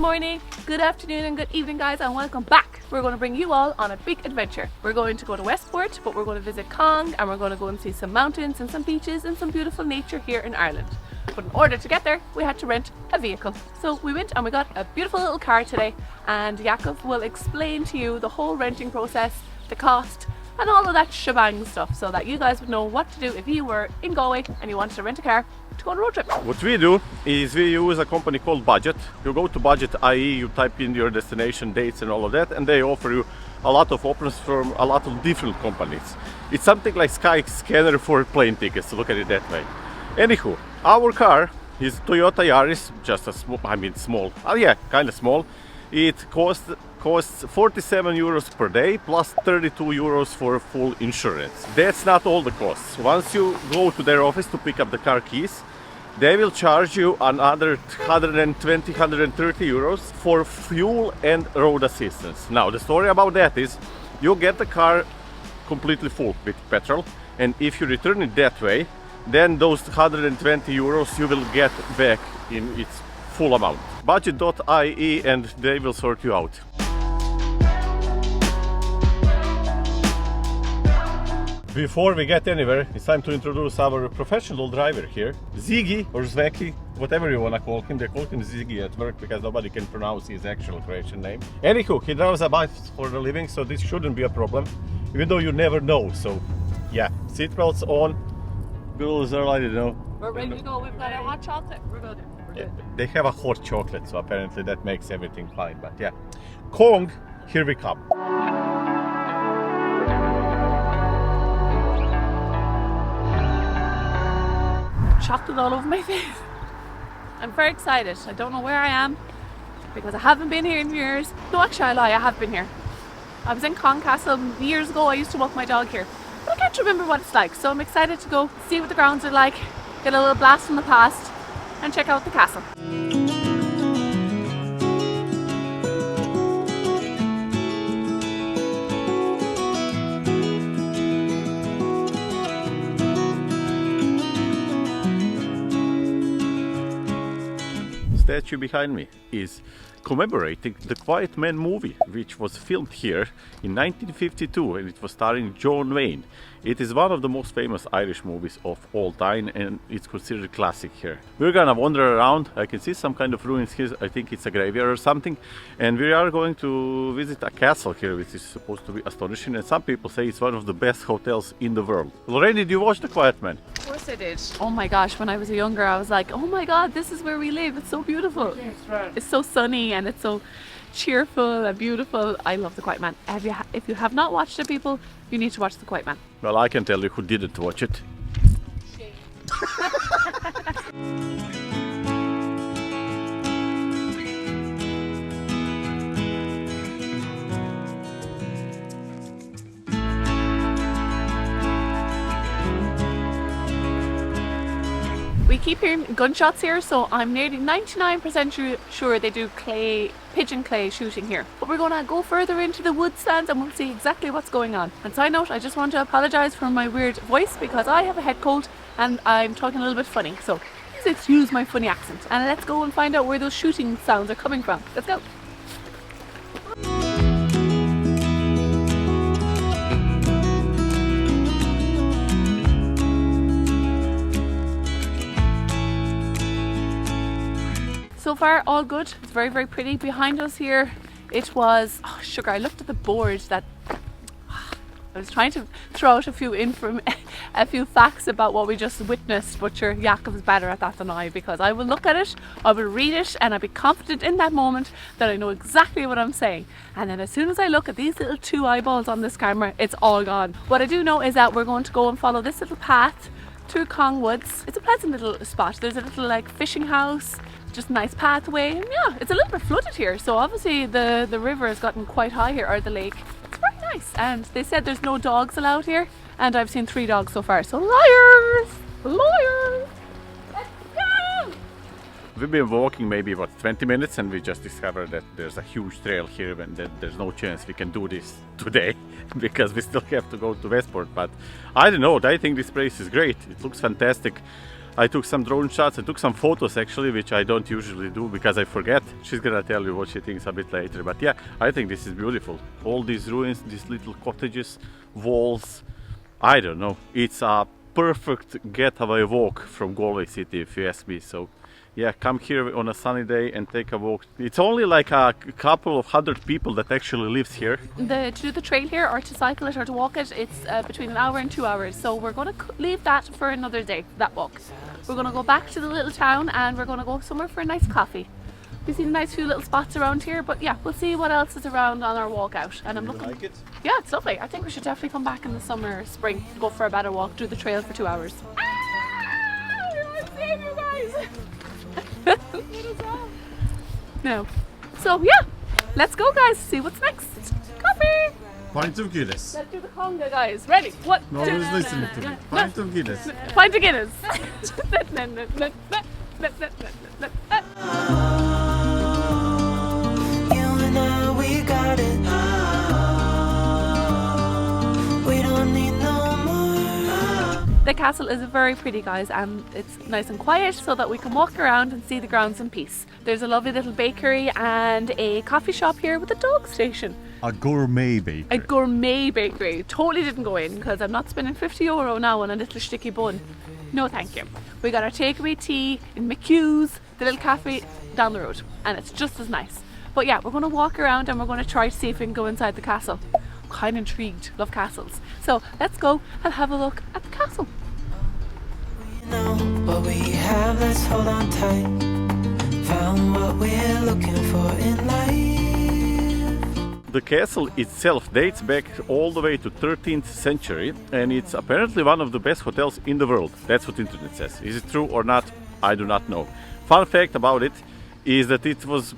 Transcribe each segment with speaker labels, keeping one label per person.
Speaker 1: morning, good afternoon and good evening guys, and welcome back. We're going to bring you all on a big adventure. We're going to go to Westport, but we're going to visit Cong, and we're going to go and see some mountains and some beaches and some beautiful nature here in Ireland. But in order to get there, we had to rent a vehicle. So we went and we got a beautiful little car today, and Jakub will explain to you the whole renting process, the cost, and all of that shebang stuff, so that you guys would know what to do if you were in Galway and you wanted to rent a car to go on a road trip.
Speaker 2: What we do is we use a company called Budget. You go to budget.ie, you type in your destination, dates and all of that, and they offer you a lot of options from a lot of different companies. It's something like Skyscanner for plane tickets, look at it that way. Anywho, our car is Toyota Yaris, just a small, small, kind of small. It costs 47 euros per day plus 32 euros for full insurance. That's not all the costs. Once you go to their office to pick up the car keys, they will charge you another 120, 130 euros for fuel and road assistance. Now, the story about that is you get the car completely full with petrol, and if you return it that way, then those 120 euros you will get back in its full amount. Budget.ie and they will sort you out. Before we get anywhere, it's time to introduce our professional driver here, Ziggy or Zveki, whatever you want to call him. They call him Ziggy at work because nobody can pronounce his actual Croatian name. Anywho, he drives a bike for a living, so this shouldn't be a problem, even though you never know. So yeah, seatbelts on, bills are, I don't know.
Speaker 1: We're ready to go. We've got our hot chocolate. We're good.
Speaker 2: Yeah, they have a hot chocolate, so apparently that makes everything fine. But yeah, Cong, here we come.
Speaker 1: Chocolate all over my face. I'm very excited. I don't know where I am because I haven't been here in years. No, actually I lie, I have been here. I was in Corrky Castle years ago. I used to walk my dog here, but I can't remember what it's like. So I'm excited to go see what the grounds are like, get a little blast from the past and check out the castle.
Speaker 2: Statue behind me is commemorating the Quiet Man movie, which was filmed here in 1952, and it was starring John Wayne. It is one of the most famous Irish movies of all time, and it's considered a classic here. We're gonna wander around. I can see some kind of ruins here. I think it's a graveyard or something, and we are going to visit a castle here, which is supposed to be astonishing, and some people say it's one of the best hotels in the world. Lorraine, did you watch The Quiet Man?
Speaker 1: Of course I did. Oh my gosh, when I was younger I was like, oh my god, this is where we live. It's so beautiful. It's so sunny and it's so cheerful and beautiful. I love The Quiet Man. If you have not watched it, people, you need to watch The Quiet Man.
Speaker 2: Well, I can tell you who didn't watch it.
Speaker 1: We keep hearing gunshots here, so I'm nearly 99% sure they do pigeon clay shooting here. But we're gonna go further into the woodlands and we'll see exactly what's going on. And side note, I just want to apologise for my weird voice because I have a head cold and I'm talking a little bit funny. So please excuse my funny accent. And let's go and find out where those shooting sounds are coming from. Let's go. So far, all good. It's very, very pretty. Behind us here, it was, oh sugar, I looked at the board that, I was trying to throw out a few facts about what we just witnessed, but sure, Jakub's better at that than I, because I will look at it, I will read it, and I'll be confident in that moment that I know exactly what I'm saying. And then as soon as I look at these little two eyeballs on this camera, it's all gone. What I do know is that we're going to go and follow this little path through Cong Woods. It's a pleasant little spot. There's a little like fishing house, just a nice pathway, and yeah, it's a little bit flooded here, so obviously the river has gotten quite high here, or the lake. It's very nice, and they said there's no dogs allowed here, and I've seen 3 dogs so far, so liars! Liars! Let's go!
Speaker 2: We've been walking maybe about 20 minutes and we just discovered that there's a huge trail here and that there's no chance we can do this today because we still have to go to Westport. But I don't know, I think this place is great. It looks fantastic. I took some drone shots, I took some photos actually, which I don't usually do because I forget. She's gonna tell you what she thinks a bit later. But yeah, I think this is beautiful. All these ruins, these little cottages, walls, I don't know. It's a perfect getaway walk from Galway city, if you ask me. So yeah, come here on a sunny day and take a walk. It's only like a couple of hundred people that actually lives here.
Speaker 1: To do the trail here, or to cycle it or to walk it, it's between an hour and 2 hours. So we're going to leave that for another day, that walk. We're going to go back to the little town and we're going to go somewhere for a nice coffee. We've seen a nice few little spots around here, but yeah, we'll see what else is around on our walk out. And I'm looking.
Speaker 2: Like it?
Speaker 1: Yeah, it's lovely. I think we should definitely come back in the summer or spring, go for a better walk, do the trail for 2 hours. I'm seeing you guys. No. So yeah, let's go guys, see what's next. Coffee!
Speaker 2: Pint of Guinness.
Speaker 1: Let's do the conga guys. Ready? What?
Speaker 2: Nobody's listening to me. Pint of Guinness.
Speaker 1: Pint of Guinness.
Speaker 3: We got it. We don't need no more.
Speaker 1: The castle is very pretty guys, and it's nice and quiet so that we can walk around and see the grounds in peace. There's a lovely little bakery and a coffee shop here with a dog station.
Speaker 2: A gourmet bakery.
Speaker 1: A gourmet bakery. Totally didn't go in because I'm not spending €50 now on a little sticky bun. No thank you. We got our takeaway tea in McHugh's, the little cafe down the road, and it's just as nice. But yeah, we're going to walk around and we're going to try to see if we can go inside the castle. I'm kind of intrigued, love castles. So let's go and have a look at the castle.
Speaker 3: We know what we have, let's hold on tight. Found what we're looking for in life.
Speaker 2: The castle itself dates back all the way to 13th century, and it's apparently one of the best hotels in the world. That's what the internet says. Is it true or not? I do not know. Fun fact about it is that it was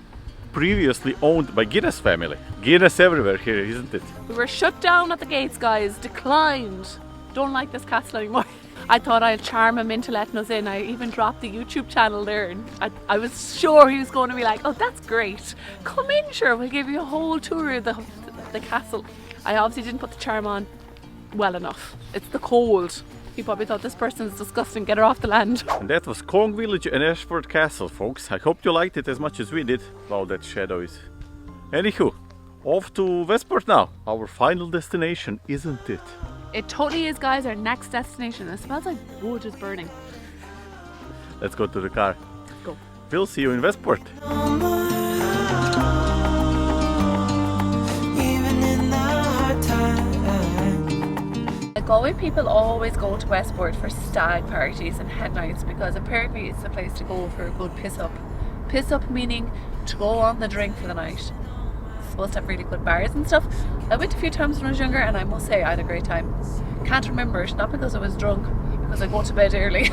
Speaker 2: previously owned by Guinness family. Guinness everywhere here, isn't it?
Speaker 1: We were shut down at the gates guys, declined. Don't like this castle anymore. I thought I'd charm him into letting us in. I even dropped the YouTube channel there, and I was sure he was going to be like, oh that's great, come in sure, we'll give you a whole tour of the castle. I obviously didn't put the charm on well enough. It's the cold. He probably thought this person's disgusting, get her off the land.
Speaker 2: And that was Cong Village and Ashford Castle, folks. I hope you liked it as much as we did. Wow, that shadow is... Anywho, off to Westport now. Our final destination, isn't it?
Speaker 1: It totally is guys, our next destination. It smells like wood is burning.
Speaker 2: Let's go to the car.
Speaker 1: Go.
Speaker 2: We'll see you in Westport.
Speaker 3: Even in the hard times.
Speaker 1: Galway people always go to Westport for stag parties and head nights because apparently it's the place to go for a good piss up. Piss up meaning to go on the drink for the night. It's supposed to have really good bars and stuff. I went a few times when I was younger and I must say I had a great time. Can't remember it, not because I was drunk, because I go to bed early.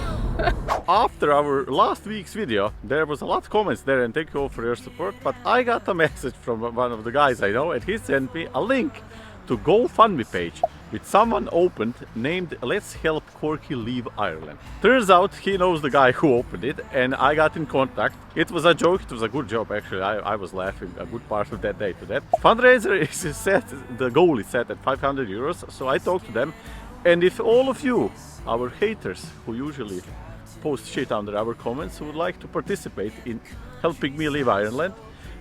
Speaker 2: After our last week's video, there was a lot of comments there, and thank you all for your support, but I got a message from one of the guys I know, and he sent me a link to GoFundMe page which someone opened named Let's Help Corrky Leave Ireland. Turns out he knows the guy who opened it, and I got in contact. It was a joke, it was a good joke actually. I was laughing a good part of that day to that. Fundraiser is set, the goal is set at €500, so I talked to them, and if all of you, our haters who usually post shit under our comments, would like to participate in helping me leave Ireland,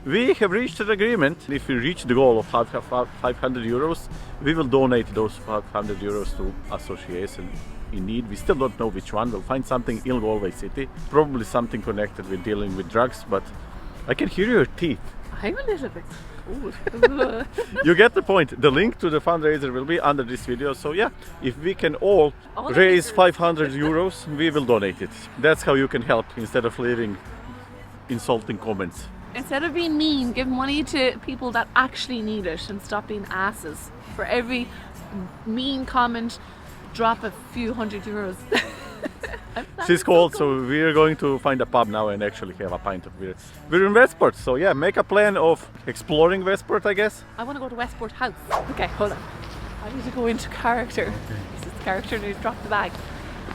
Speaker 2: we have reached an agreement. If we reach the goal of €500, we will donate those €500 to association in need. We still don't know which one. We'll find something in Galway City, probably something connected with dealing with drugs, but I can hear your teeth.
Speaker 1: I'm a little bit cold.
Speaker 2: You get the point. The link to the fundraiser will be under this video, so yeah, if we can all raise €500, we will donate it. That's how you can help instead of leaving insulting comments.
Speaker 1: Instead of being mean, give money to people that actually need it and stop being asses. For every mean comment, drop a few €100.
Speaker 2: She's cold, so we're going to find a pub now and actually have a pint of beer. We're in Westport, so yeah, make a plan of exploring Westport, I guess.
Speaker 1: I want to go to Westport House. Okay, hold on. I need to go into character. This is character and he's dropped the bag.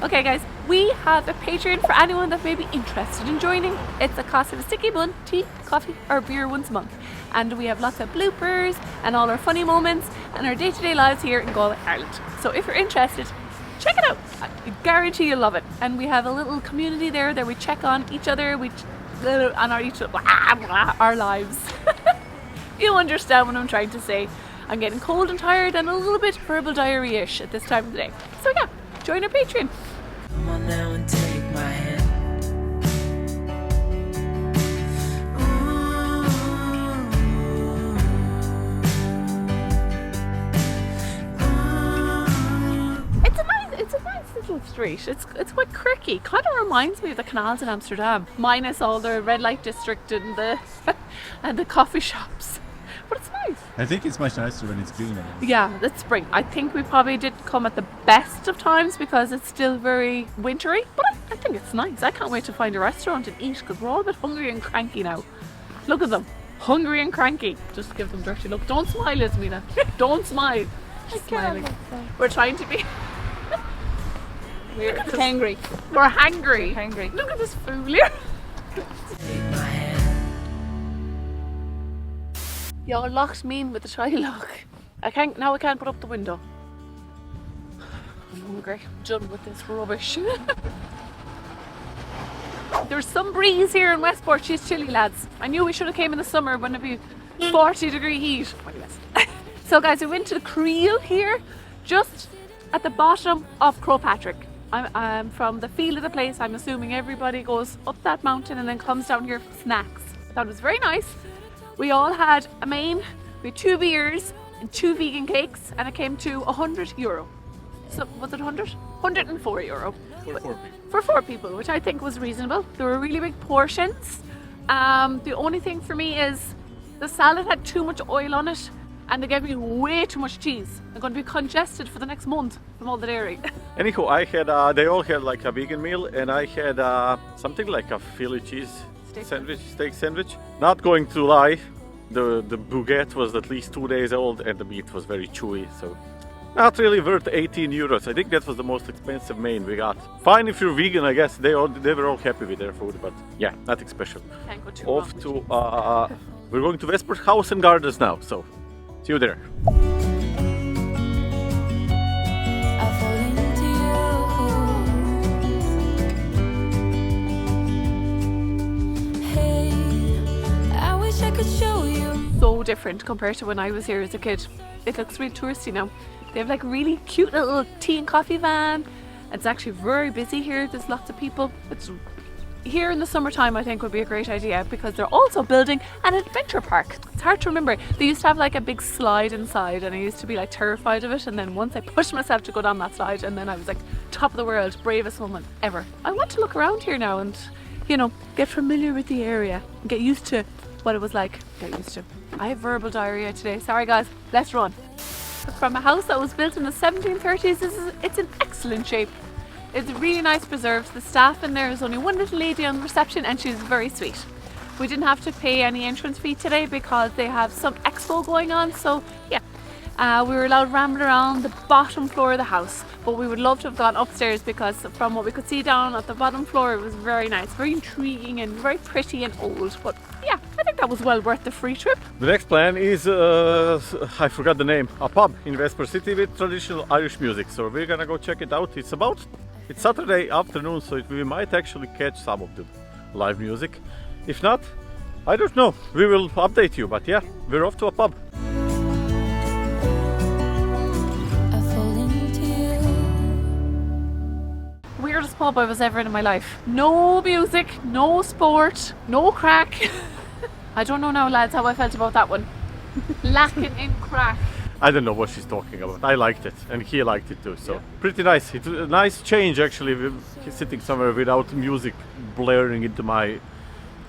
Speaker 1: Okay guys, we have a Patreon for anyone that may be interested in joining. It's the cost of a sticky bun, tea, coffee or beer once a month. And we have lots of bloopers and all our funny moments and our day-to-day lives here in Galway, Ireland. So if you're interested, check it out. I guarantee you'll love it. And we have a little community there that we check on each other, on our lives. You understand what I'm trying to say. I'm getting cold and tired and a little bit verbal diarrhea-ish at this time of the day. So yeah, join our Patreon.
Speaker 3: Come on now and take my hand.
Speaker 1: It's a nice little street. It's quite Corrky. Kind of reminds me of the canals in Amsterdam, minus all the red light district and the and the coffee shops. But it's nice.
Speaker 4: I think it's much nicer when it's greener.
Speaker 1: Yeah, it's spring. I think we probably didn't come at the best of times because it's still very wintry. But I think it's nice. I can't wait to find a restaurant and eat because we're all a bit hungry and cranky now. Look at them, hungry and cranky. Just give them a dirty look. Don't smile, Ismina. Don't smile. She's smiling. We're trying to be.
Speaker 5: We're hangry.
Speaker 1: We're hangry.
Speaker 5: Hangry.
Speaker 1: Look at this fool here.
Speaker 3: Take my hand.
Speaker 1: Y'all locked me in with the child lock. I can't put up the window. I'm hungry. I'm done with this rubbish. There's some breeze here in Westport. She's chilly, lads. I knew we should have came in the summer when it'd be 40-degree heat. So guys, we went to the Creel here, just at the bottom of Crowpatrick. I'm from the feel of the place. I'm assuming everybody goes up that mountain and then comes down here for snacks. That was very nice. We all had a main, we had 2 beers and 2 vegan cakes, and it came to €100. So was it 100? €104 for 4 people, which I think was reasonable. There were really big portions. The only thing for me is the salad had too much oil on it, and they gave me way too much cheese. I'm going to be congested for the next month from all the dairy.
Speaker 2: Anyhow, I had they all had like a vegan meal, and I had something like a Philly cheese steak sandwich. Not going to lie, the baguette was at least 2 days old and the meat was very chewy, so not really worth €18. I think that was the most expensive main we got. Fine if you're vegan, I guess. They were all happy with their food, but yeah, nothing special.
Speaker 1: Can't go too
Speaker 2: Off
Speaker 1: wrong.
Speaker 2: to we're going to Westport House and Gardens now, so see you there.
Speaker 3: I fall into you. Hey, I wish I could show you.
Speaker 1: So different compared to when I was here as a kid. It looks really touristy now. They have like really cute little tea and coffee van. It's actually very busy here. There's lots of people. It's here in the summertime, I think would be a great idea because they're also building an adventure park. It's hard to remember. They used to have like a big slide inside and I used to be like terrified of it, and then once I pushed myself to go down that slide and then I was like top of the world, bravest woman ever. I want to look around here now and, you know, get familiar with the area, get used to what it was like. Get used to. I have verbal diarrhea today. Sorry guys, let's run. From a house that was built in the 1730s, it's in excellent shape. It's really nice preserved. The staff in there is only one little lady on reception and she's very sweet. We didn't have to pay any entrance fee today because they have some expo going on, so yeah. We were allowed to ramble around the bottom floor of the house, but we would love to have gone upstairs because from what we could see down at the bottom floor it was very nice, very intriguing and very pretty and old. But yeah, I think that was well worth the free trip.
Speaker 2: The next plan is, I forgot the name, a pub in Westport City with traditional Irish music. So we're gonna go check it out. It's Saturday afternoon, so we might actually catch some of the live music. If not, I don't know. We will update you, but yeah, we're off to a pub.
Speaker 1: Weirdest pub I was ever in my life. No music, no sport, no crack. I don't know now, lads, how I felt about that one. Lacking in crack.
Speaker 2: I don't know what she's talking about. I liked it, and he liked it too. So pretty nice. It's a nice change actually. We're sitting somewhere without music blaring into my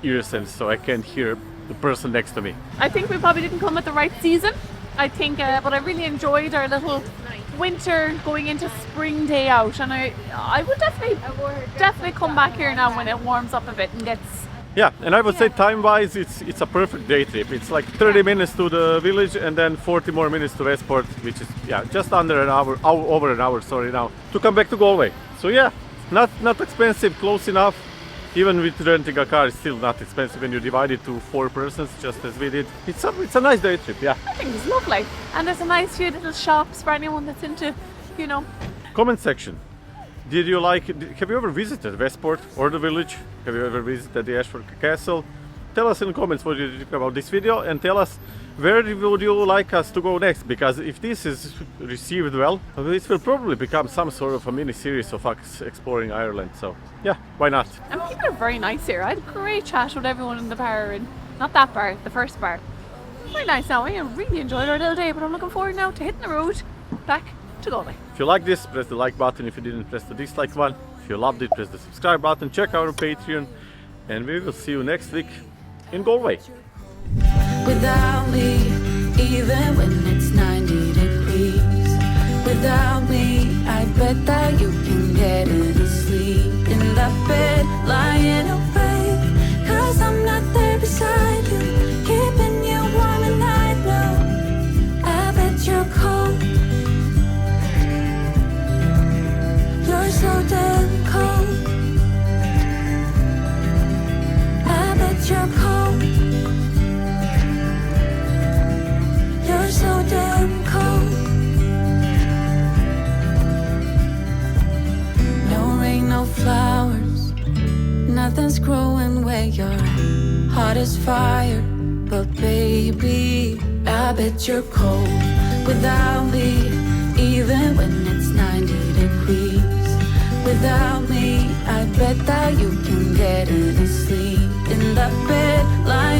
Speaker 2: ears, and so I can't hear the person next to me.
Speaker 1: I think we probably didn't come at the right season. I think, but I really enjoyed our little winter going into spring day out, and I would definitely come back here now when it warms up a bit and gets.
Speaker 2: Yeah, and I would say time-wise, it's a perfect day trip. It's like 30 minutes to the village and then 40 more minutes to Westport, which is just under an hour, over an hour, sorry now, to come back to Galway. So yeah, not expensive, close enough. Even with renting a car, it's still not expensive when you divide it to 4 persons, just as we did. It's a nice day trip, yeah.
Speaker 1: I think it's lovely, and there's a nice few little shops for anyone that's into, you know.
Speaker 2: Comment section. Did you like? Have you ever visited Westport or the village? Have you ever visited the Ashford Castle? Tell us in the comments what you think about this video, and tell us where would you like us to go next, because if this is received well, this will probably become some sort of a mini series of us exploring Ireland. So yeah, why not?
Speaker 1: And people are very nice here. I had a great chat with everyone in the bar, and not that bar, the first bar. Very nice now. I really enjoyed our little day, but I'm looking forward now to hitting the road back to Galway.
Speaker 2: If you like this, press the like button. If you didn't, press the dislike one. If you loved it, press the subscribe button. Check out our Patreon, and we will see you next week in Galway.
Speaker 3: Without me, even when it's 90 degrees. Without me, I bet that you can get any sleep in that bed, lying awake. Cause I'm not there beside you, keeping you warm and I know I bet you're cold. You're so damn cold. I bet you're cold. You're so damn cold. No rain, no flowers, nothing's growing where your heart is fire. But baby, I bet you're cold without me, even when it's 90 degrees. Without me, I bet that you can get any sleep in that bed, lying